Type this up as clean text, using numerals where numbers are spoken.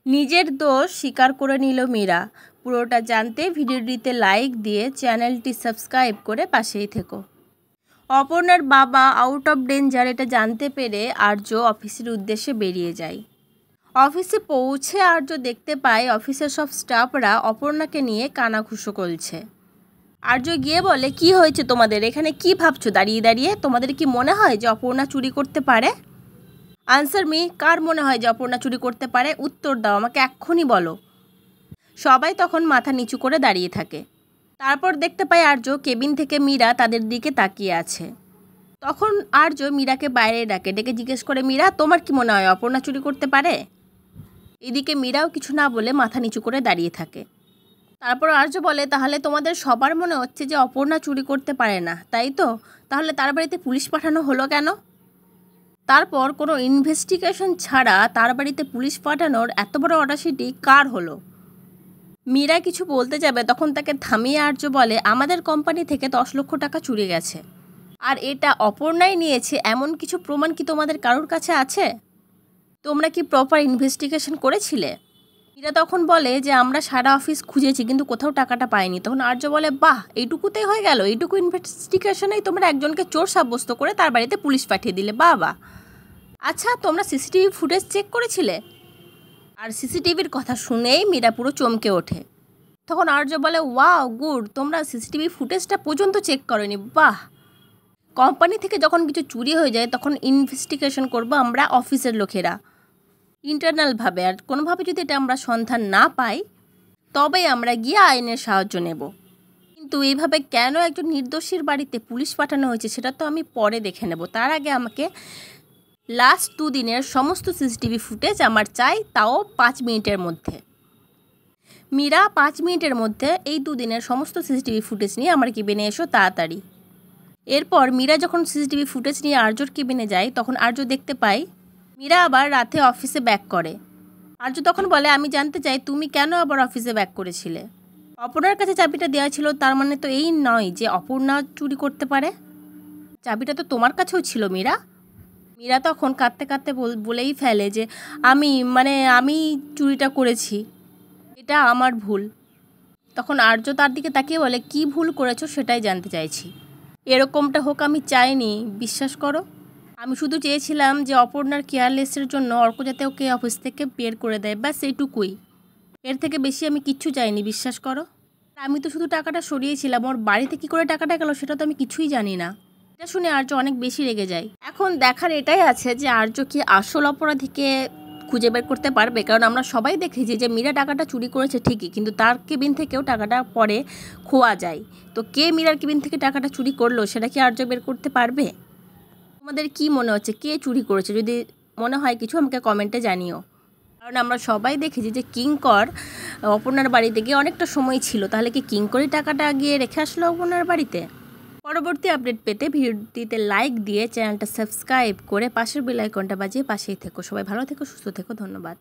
নিজের দোষ স্বীকার করে নিল মীরা। পুরোটা জানতে ভিডিওটিতে লাইক দিয়ে চ্যানেলটি সাবস্ক্রাইব করে পাশেই থেকো। অপর্ণার বাবা আউট অফ ডেঞ্জার এটা জানতে পেরে আর্য অফিসের উদ্দেশ্যে বেরিয়ে যায়। অফিসে পৌঁছে আর্য দেখতে পায় অফিসের সব স্টাফরা অপর্ণাকে নিয়ে কানাঘুষো করছে। আর্য গিয়ে বলে, কি হয়েছে তোমাদের, এখানে কি ভাবছো দাঁড়িয়ে দাঁড়িয়ে? তোমাদের কি মনে হয় যে অপর্ণা চুরি করতে পারে? আনসার মি, কার মনে হয় যে অপর্ণা চুরি করতে পারে? উত্তর দাও আমাকে, এক্ষুনি বলো। সবাই তখন মাথা নিচু করে দাঁড়িয়ে থাকে। তারপর দেখতে পায় আর্য কেবিন থেকে মীরা তাদের দিকে তাকিয়ে আছে। তখন আর্য মীরাকে বাইরে ডেকে জিজ্ঞেস করে, মীরা তোমার কি মনে হয় অপর্ণা চুরি করতে পারে? এদিকে মীরাও কিছু না বলে মাথা নিচু করে দাঁড়িয়ে থাকে। তারপর আর্য বলে, তাহলে তোমাদের সবার মনে হচ্ছে যে অপর্ণা চুরি করতে পারে না, তাই তো? তাহলে তার বাড়িতে পুলিশ পাঠানো হলো কেন? তারপর কোনো ইনভেস্টিগেশন ছাড়া তার বাড়িতে পুলিশ পাঠানোর এত বড় অডাসিটি কার হলো? মীরা কিছু বলতে যাবে তখন তাকে থামিয়ে আর্য বলে, আমাদের কোম্পানি থেকে 10 লক্ষ টাকা চুরি গেছে, আর এটা অপর্ণাই নিয়েছে এমন কিছু প্রমাণ কি তোমাদের কারোর কাছে আছে? তোমরা কি প্রপার ইনভেস্টিগেশন করেছিলে? মীরা তখন বলে যে আমরা সারা অফিস খুঁজেছি কিন্তু কোথাও টাকাটা পাইনি। তখন আর্য বলে, বাহ, এইটুকুতেই হয়ে গেল? এইটুকু ইনভেস্টিগেশনেই তোমরা একজনকে চোর সাব্যস্ত করে তার বাড়িতে পুলিশ পাঠিয়ে দিলে? বাবা। আচ্ছা, তোমরা সিসিটিভি ফুটেজ চেক করেছিলে? আর সিসিটিভির কথা শুনেই মীরা পুরো চমকে ওঠে। তখন আর্য বলে, ওয়াও, গুড, তোমরা সিসিটিভি ফুটেজটা পর্যন্ত চেক করোনি? বাহ। কোম্পানি থেকে যখন কিছু চুরি হয়ে যায় তখন ইনভেস্টিগেশন করবো আমরা অফিসের লোকেরা ইন্টারনালভাবে, আর কোনোভাবে যদি এটা আমরা সন্ধান না পাই তবেই আমরা গিয়ে আইনের সাহায্য নেব। কিন্তু এইভাবে কেন একজন নির্দোষীর বাড়িতে পুলিশ পাঠানো হয়েছে সেটা তো আমি পরে দেখে নেব। তার আগে আমাকে লাস্ট 2 দিনের সমস্ত সিসিটিভি ফুটেজ আমার চাই, তাও 5 মিনিটের মধ্যে। মীরা 5 মিনিটের মধ্যে এই 2 দিনের সমস্ত সিসিটিভি ফুটেজ নিয়ে আমার কেবিনে এসো তাড়াতাড়ি। এরপর মীরা যখন সিসিটিভি ফুটেজ নিয়ে আর্যর কেবিনে যায় তখন আর্য দেখতে পায় মীরা আবার রাতে অফিসে ব্যাক করে। আর্য তখন বলে, আমি জানতে চাই তুমি কেন আবার অফিসে ব্যাক করেছিলে? অপর্ণার কাছে চাবিটা দেওয়া ছিল, তার মানে তো এই নয় যে অপর্ণা চুরি করতে পারে। চাবিটা তো তোমার কাছেও ছিল মীরা। মীরা তখন কাঁদতে কাঁদতে বলেই ফেলে যে আমি চুরিটা করেছি, এটা আমার ভুল। তখন আর্য তার দিকে তাকিয়ে বলে, কি ভুল করেছো সেটাই জানতে চাইছি। এরকমটা হোক আমি চাইনি, বিশ্বাস করো। আমি শুধু চেয়েছিলাম যে অপর্ণার কেয়ারলেসের জন্য অর্ক যাতে ওকে অফিস থেকে বের করে দেয়, ব্যাস এইটুকুই। এর থেকে বেশি আমি কিচ্ছু চাইনি, বিশ্বাস করো। আমি তো শুধু টাকাটা সরিয়েছিলাম, ওর বাড়িতে কি করে টাকাটা গেল সেটা তো আমি কিছুই জানি না। এটা শুনে আর্য অনেক বেশি রেগে যায়। এখন দেখার এটাই আছে যে আর্য কি আসল অপরাধীকে খুঁজে বের করতে পারবে, কারণ আমরা সবাই দেখেছি যে মীরা টাকাটা চুরি করেছে ঠিকই, কিন্তু তার কেবিন থেকেও টাকাটা পরে খোয়া যায়। তো কে মীরার কেবিন থেকে টাকাটা চুরি করলো সেটা কি আর্য বের করতে পারবে? তোমাদের কি মনে হচ্ছে কে চুরি করেছে? যদি মনে হয় কিছু আমাকে কমেন্টে জানিও। কারণ আমরা সবাই দেখেছি যে কিঙ্কর অপর্ণার বাড়িতে গিয়ে অনেকটা সময় ছিল, তাহলে কি কিঙ্করই টাকাটা গিয়ে রেখে আসলো অপর্ণার বাড়িতে? পরবর্তী আপডেট পেতে ভিডিওটিতে লাইক দিয়ে চ্যানেলটা সাবস্ক্রাইব করে পাশের বেল আইকনটা বাজিয়ে পাশেই থেকো। সবাই ভালো থেকো, সুস্থ থেকো, ধন্যবাদ।